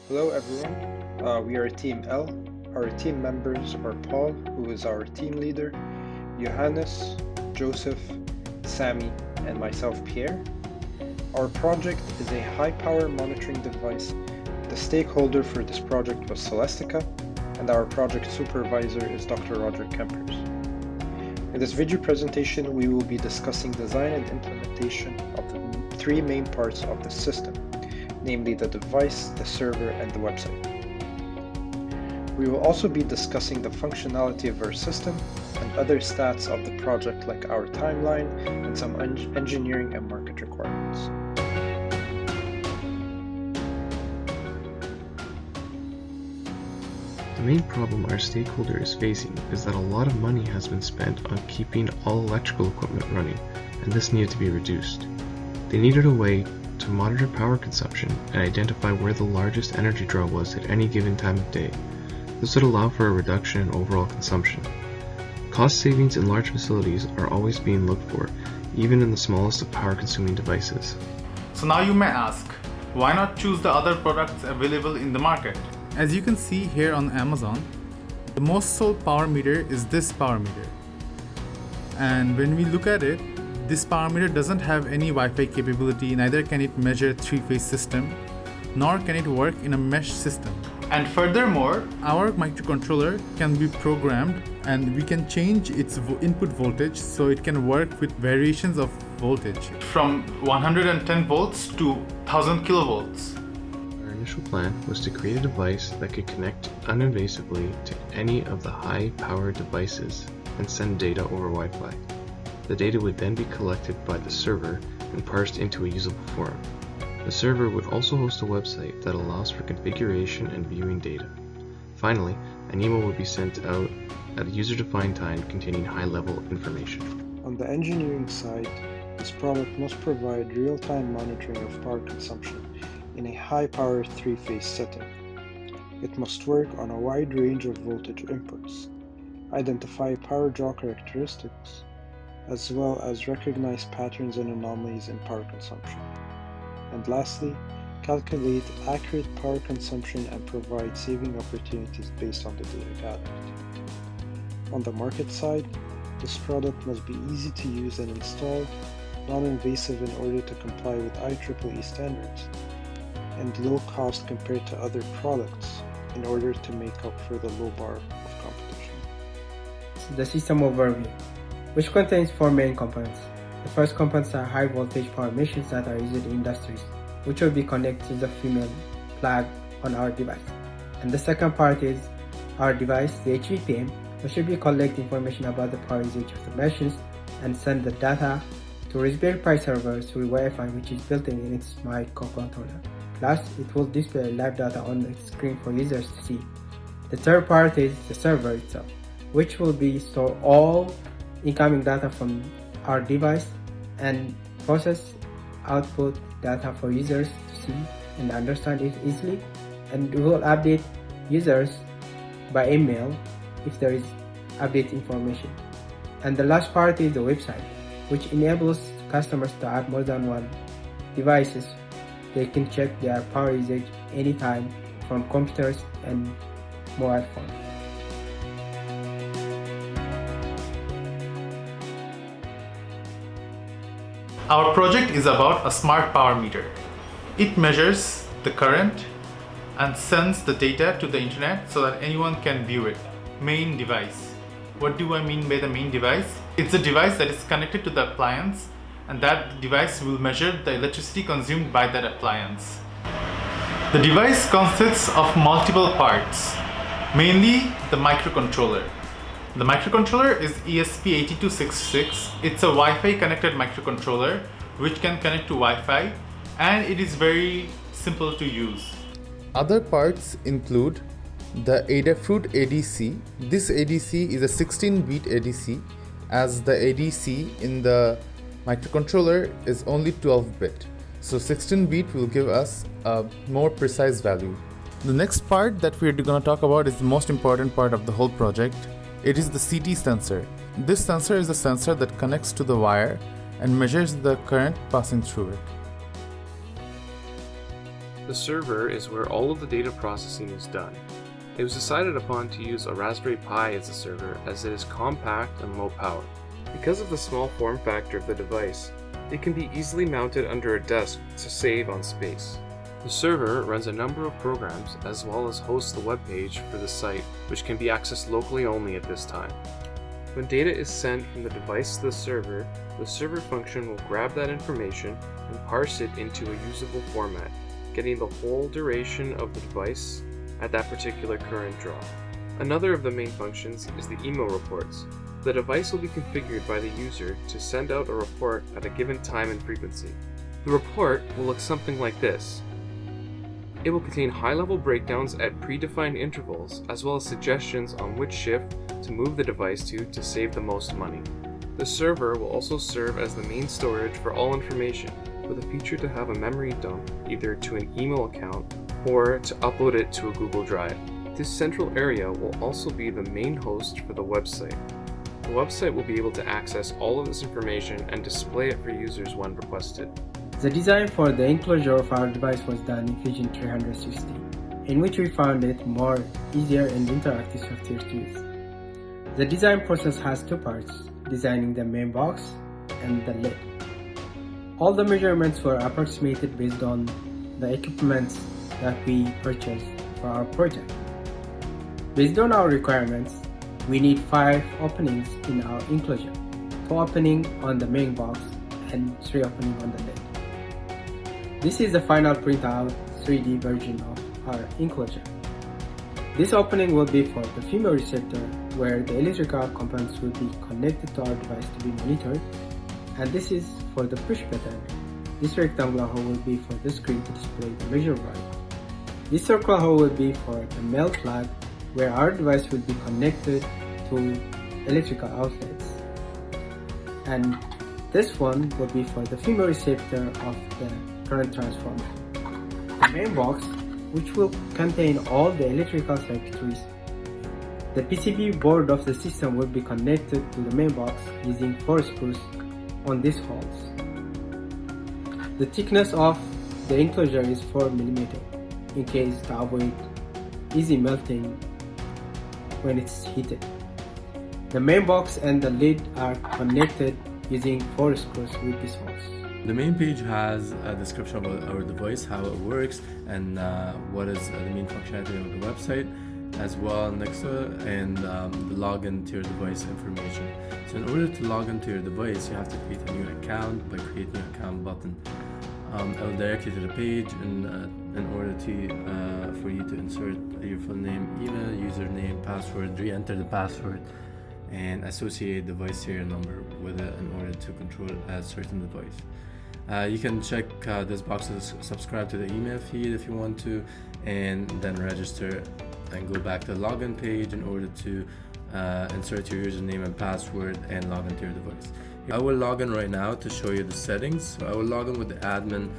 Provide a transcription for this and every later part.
Hello everyone, we are Team L. Our team members are Paul, who is our team leader, Johannes, Joseph, Sammy, and myself, Pierre. Our project is a high-power monitoring device. The stakeholder for this project was Celestica, and our project supervisor is Dr. Roger Kempers. In this video presentation, we will be discussing design and implementation of the three main parts of the system, namely the device, the server, and the website. We will also be discussing the functionality of our system and other stats of the project like our timeline and some engineering and market requirements. The main problem our stakeholder is facing is that a lot of money has been spent on keeping all electrical equipment running, and this needed to be reduced. They needed a way to monitor power consumption and identify where the largest energy draw was at any given time of day. This would allow for a reduction in overall consumption. Cost savings in large facilities are always being looked for, even in the smallest of power-consuming devices. So now you may ask, why not choose the other products available in the market? As you can see here on Amazon, the most sold power meter is this power meter. And when we look at it, this power meter doesn't have any Wi-Fi capability, neither can it measure three-phase system, nor can it work in a mesh system. And furthermore, our microcontroller can be programmed and we can change its input voltage so it can work with variations of voltage from 110 volts to 1000 kilovolts. Our initial plan was to create a device that could connect uninvasively to any of the high-powered devices and send data over Wi-Fi. The data would then be collected by the server and parsed into a usable form. The server would also host a website that allows for configuration and viewing data. Finally, an email would be sent out at a user-defined time containing high-level information. On the engineering side, this product must provide real-time monitoring of power consumption in a high-power three-phase setting. It must work on a wide range of voltage inputs, identify power draw characteristics, as well as recognize patterns and anomalies in power consumption. And lastly, calculate accurate power consumption and provide saving opportunities based on the data gathered. On the market side, this product must be easy to use and install, non-invasive in order to comply with IEEE standards, and low cost compared to other products in order to make up for the low bar of competition. The system overview, which contains four main components. The first components are high voltage power machines that are used in industries, which will be connected to the female plug on our device. And the second part is our device, the HVPM, which will be collect information about the power usage of the machines and send the data to Raspberry Pi server through Wi-Fi, which is built in its microcontroller. Plus, it will display live data on the screen for users to see. The third part is the server itself, which will be store all incoming data from our device and process output data for users to see and understand it easily, and we will update users by email if there is update information. And the last part is the website, which enables customers to add more than one devices. They can check their power usage anytime from computers and mobile phones. Our project is about a smart power meter. It measures the current and sends the data to the internet so that anyone can view it. Main device. What do I mean by the main device? It's a device that is connected to the appliance, and that device will measure the electricity consumed by that appliance. The device consists of multiple parts, mainly the microcontroller. The microcontroller is ESP8266. It's a Wi-Fi connected microcontroller which can connect to Wi-Fi, and it is very simple to use. Other parts include the Adafruit ADC. This ADC is a 16-bit ADC, as the ADC in the microcontroller is only 12-bit. So 16-bit will give us a more precise value. The next part that we're going to talk about is the most important part of the whole project. It is the CT sensor. This sensor is a sensor that connects to the wire and measures the current passing through it. The server is where all of the data processing is done. It was decided upon to use a Raspberry Pi as a server as it is compact and low power. Because of the small form factor of the device, it can be easily mounted under a desk to save on space. The server runs a number of programs as well as hosts the web page for the site, which can be accessed locally only at this time. When data is sent from the device to the server function will grab that information and parse it into a usable format, getting the whole duration of the device at that particular current draw. Another of the main functions is the email reports. The device will be configured by the user to send out a report at a given time and frequency. The report will look something like this. It will contain high-level breakdowns at predefined intervals, as well as suggestions on which shift to move the device to save the most money. The server will also serve as the main storage for all information, with a feature to have a memory dump either to an email account or to upload it to a Google Drive. This central area will also be the main host for the website. The website will be able to access all of this information and display it for users when requested. The design for the enclosure of our device was done in Fusion 360, in which we found it more easier and interactive software to use. The design process has two parts, designing the main box and the lid. All the measurements were approximated based on the equipment that we purchased for our project. Based on our requirements, we need 5 openings in our enclosure, 2 openings on the main box and 3 openings on the lid. This is the final printout 3D version of our enclosure. This opening will be for the female receptor, where the electrical components will be connected to our device to be monitored, and this is for the push button. This rectangular hole will be for the screen to display the measure value. This circular hole will be for the male flag, where our device will be connected to electrical outlets. And this one will be for the female receptor of the current transformer. The main box, which will contain all the electrical circuitries. The PCB board of the system will be connected to the main box using 4 screws on these holes. The thickness of the enclosure is 4 mm in case to avoid easy melting when it's heated. The main box and the lid are connected using 4 screws with these holes. The main page has a description about our device, how it works, and what is the main functionality of the website, as well next to it, and the login to your device information. So in order to log into your device, you have to create a new account by creating an account button. It will direct you to the page, and in order to for you to insert your full name, email, username, password, re-enter the password, and associate device serial number with it in order to control a certain device. You can check this box to subscribe to the email feed if you want to, and then register and go back to the login page in order to insert your username and password and log into your device. I will log in right now to show you the settings. So I will log in with the admin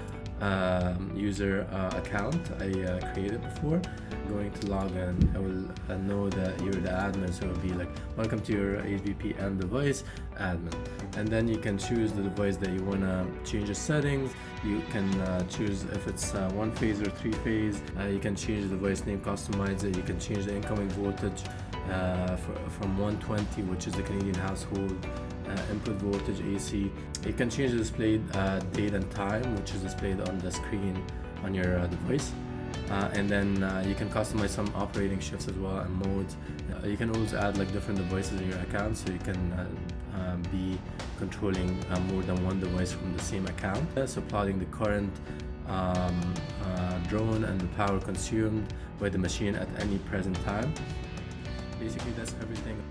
user account I created before. I'm going to log in. I will know that you're the admin, so it'll be like, welcome to your HVPM device, admin. And then you can choose the device that you want to change the settings. You can choose if it's 1-phase or 3-phase. You can change the device name, customize it. You can change the incoming voltage from 120, which is the Canadian household input voltage AC. You can change the display date and time, which is displayed on the screen on your device. And then you can customize some operating shifts as well and modes. You can also add like different devices in your account, so you can be controlling more than one device from the same account. So plotting the current drawn and the power consumed by the machine at any present time. Basically, that's everything.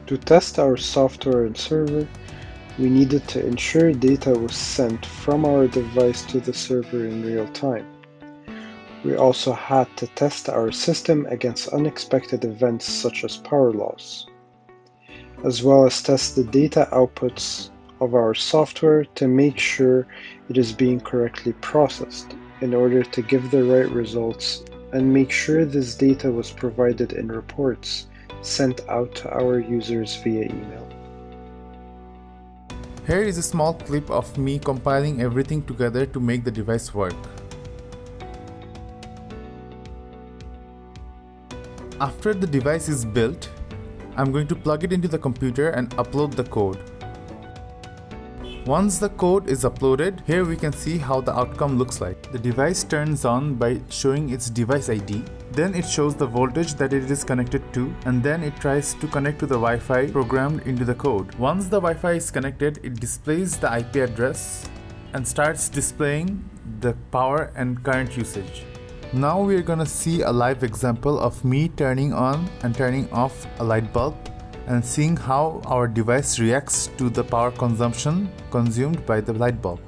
To test our software and server, we needed to ensure data was sent from our device to the server in real time. We also had to test our system against unexpected events such as power loss, as well as test the data outputs of our software to make sure it is being correctly processed in order to give the right results, and make sure this data was provided in reports sent out to our users via email. Here is a small clip of me compiling everything together to make the device work. After the device is built, I'm going to plug it into the computer and upload the code. Once the code is uploaded, here we can see how the outcome looks like. The device turns on by showing its device ID. Then it shows the voltage that it is connected to, and then it tries to connect to the Wi-Fi programmed into the code. Once the Wi-Fi is connected, it displays the IP address and starts displaying the power and current usage. Now we are gonna see a live example of me turning on and turning off a light bulb and seeing how our device reacts to the power consumption consumed by the light bulb.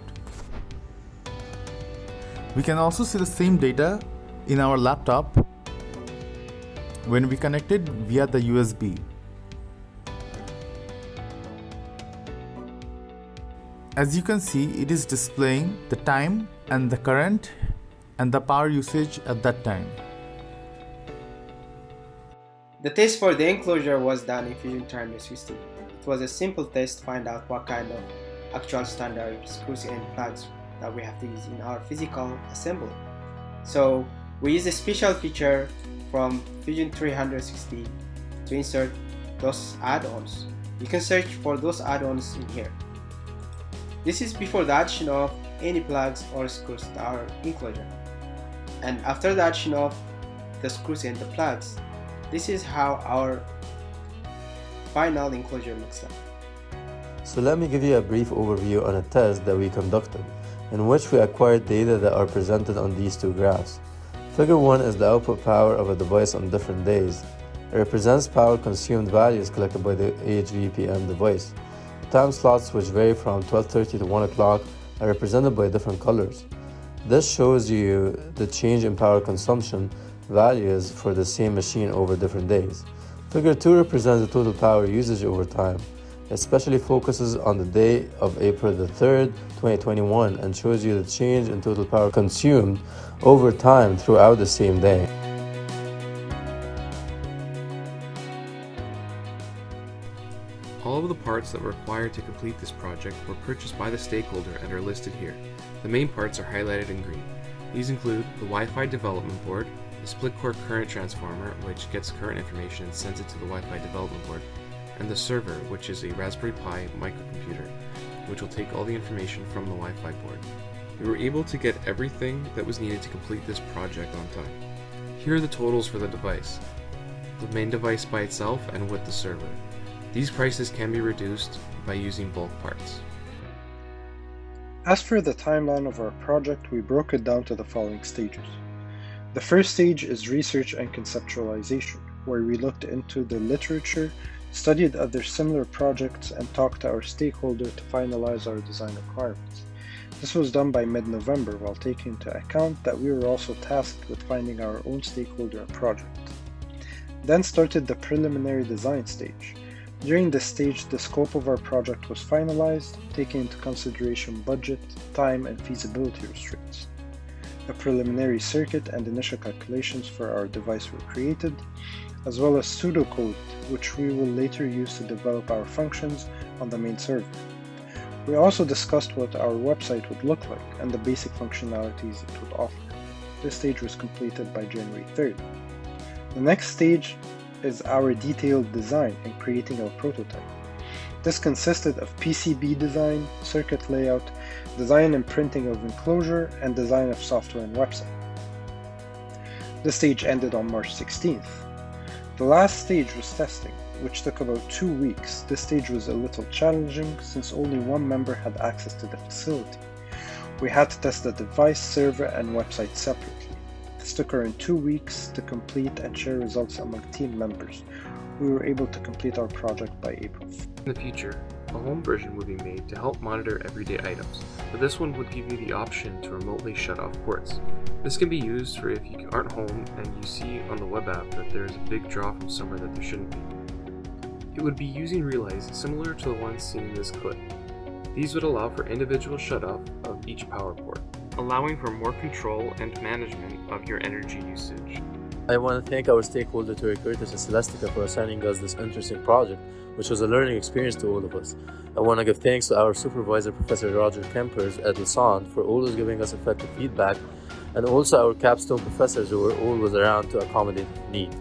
We can also see the same data in our laptop when we connect it via the USB. As you can see, it is displaying the time and the current and the power usage at that time. The test for the enclosure was done in Fusion 360. It was a simple test to find out what kind of actual standard screws and plugs that we have to use in our physical assembly. So we use a special feature from Fusion 360 to insert those add-ons. You can search for those add-ons in here. This is before the addition of any plugs or screws to our enclosure. And after the addition of the screws and the plugs, this is how our final enclosure looks like. So let me give you a brief overview on a test that we conducted, in which we acquired data that are presented on these two graphs. Figure 1 is the output power of a device on different days. It represents power consumed values collected by the HVPM device. Time slots, which vary from 12:30 to 1 o'clock, are represented by different colors. This shows you the change in power consumption values for the same machine over different days. Figure 2 represents the total power usage over time. It especially focuses on the day of April the 3rd, 2021, and shows you the change in total power consumed over time throughout the same day. All of the parts that were required to complete this project were purchased by the stakeholder and are listed here. The main parts are highlighted in green. These include the Wi-Fi development board, the split-core current transformer, which gets current information and sends it to the Wi-Fi development board, and the server, which is a Raspberry Pi microcomputer, which will take all the information from the Wi-Fi board. We were able to get everything that was needed to complete this project on time. Here are the totals for the device, the main device by itself and with the server. These prices can be reduced by using bulk parts. As for the timeline of our project, we broke it down to the following stages. The first stage is research and conceptualization, where we looked into the literature, studied other similar projects, and talked to our stakeholder to finalize our design requirements. This was done by mid-November, while taking into account that we were also tasked with finding our own stakeholder and project. Then started the preliminary design stage. During this stage, the scope of our project was finalized, taking into consideration budget, time, and feasibility restraints. A preliminary circuit and initial calculations for our device were created, as well as pseudocode, which we will later use to develop our functions on the main server. We also discussed what our website would look like and the basic functionalities it would offer. This stage was completed by January 3rd. The next stage is our detailed design and creating our prototype. This consisted of PCB design, circuit layout, design and printing of enclosure, and design of software and website. This stage ended on March 16th. The last stage was testing, which took about 2 weeks. This stage was a little challenging since only one member had access to the facility. We had to test the device, server, and website separately. This took around 2 weeks to complete and share results among team members. We were able to complete our project by April. In the future, a home version would be made to help monitor everyday items, but this one would give you the option to remotely shut off ports. This can be used for if you aren't home and you see on the web app that there is a big draw from somewhere that there shouldn't be. It would be using relays similar to the ones seen in this clip. These would allow for individual shut-off of each power port, allowing for more control and management of your energy usage. I want to thank our stakeholder Tori Curtis and Celestica for assigning us this interesting project, which was a learning experience to all of us. I want to give thanks to our supervisor, Professor Roger Kempers at Lausanne, for always giving us effective feedback, and also our Capstone professors who were always around to accommodate need.